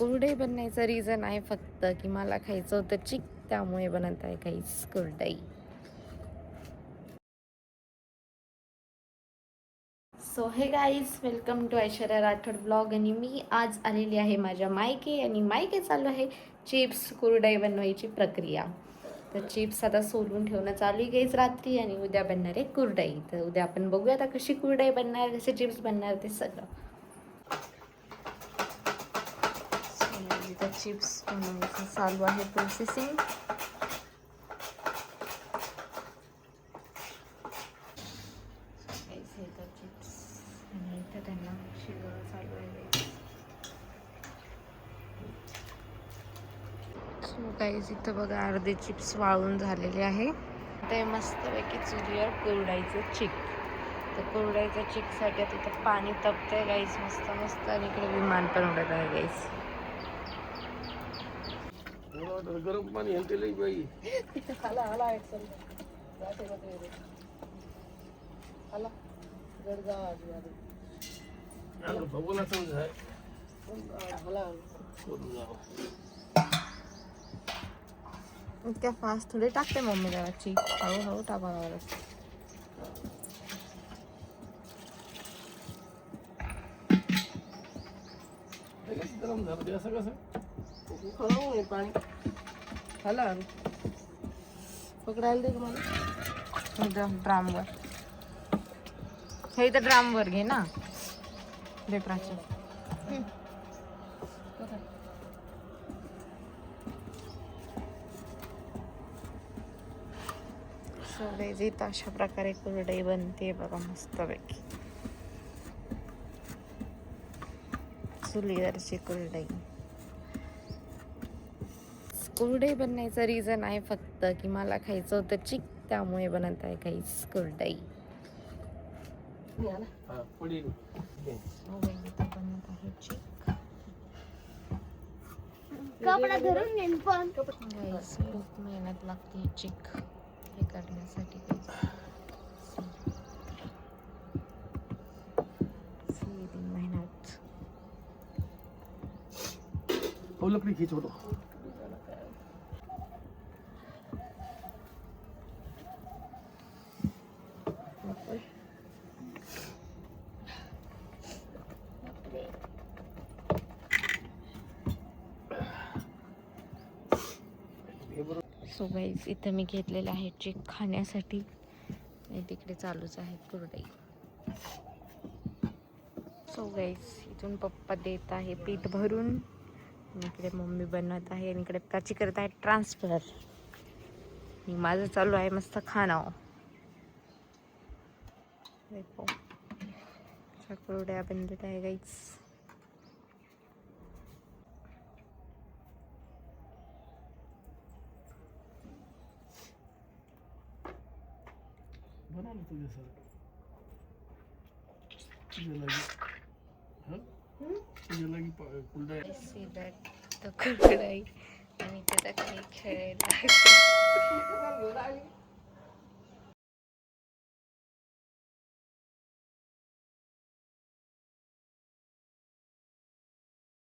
कुरडई बनण्याचं रिझन आहे फक्त की मला खायचं होतं चिक, त्यामुळे बनत आहे काहीच कुरडई. So hey guys, welcome to Aishwarya Rathod blog. आणि मी आज आलेली आहे माझ्या मायके, आणि मायके चालू आहे चिप्स कुरडई बनवायची प्रक्रिया. तर चिप्स आता सोलून ठेवणं चालू आहे गाईज रात्री, आणि उद्या बनणार आहे कुरडई. तर उद्या आपण बघूया आता कशी कुरडई बनणार, कसे चिप्स बनणार ते सगळं. चिप्स बनवायचं चालू आहे प्रोसेसिंग. चिप्स आणि इथं त्यांना शिजवणं चालू आहे. सो गाईज, इथं बघा अर्धे चिप्स वाळून झालेले आहे. ते मस्तपैकी चुलीवर कुरडायचं चिक. तर कुरडायचं चिकसाठी आता इथं पाणी तपतंय गाईज, मस्त मस्त. आणि इकडे विमान पण उडत आहे गाईज. गरम पाणी हलते बाई. हाला हाला एक्सल जाते का ते हाला गडगा आलो भगवान समज आहे हाला करून जाओ. इतक्या फास्ट थोडे टाकते मम्मी जरा चिक, हळूहळू टाकावं लागतं. गरम झालं ते असं कसं खळवून पाणी हाला पकडायला दे मला. इथं ड्रामवर, हे इथं ड्रामवर घे ना बेपराचं. सो गाईज, इथं अशा प्रकारे कुरडई बनते बघा मस्तपैकी. चुलीवरची कुरडई. कुरडई बनण्याचं रिझन आहे फक्त की मला खायचं होतं चिक, त्यामुळे बनत आहे काहीच कुरडई. पुढील बनत आहे चिक. कपडा धरून घेईन पण गाईस, खूप मेहनत लागते चिक हे करण्यासाठी. मेहनत. हो लकड़ी खींच दो. सो गाईज, इथं मी घेतलेलं आहे चिक खाण्यासाठी, आणि तिकडे चालूच आहे कुरडई. सो गाईज, इथून पप्पा देत आहे पीठ भरून, आणि इकडे मम्मी बनवत आहे, आणि इकडे प्राची करत आहे ट्रान्सफर. आणि माझं चालू आहे मस्त खाणं. देखो कुरड्या बनत आहे गाईज. बना ना तुझे सर तुझे लगी तुझे लगी कुलडाई. See that the कुरडई, आणि त्याचा काही खेळायला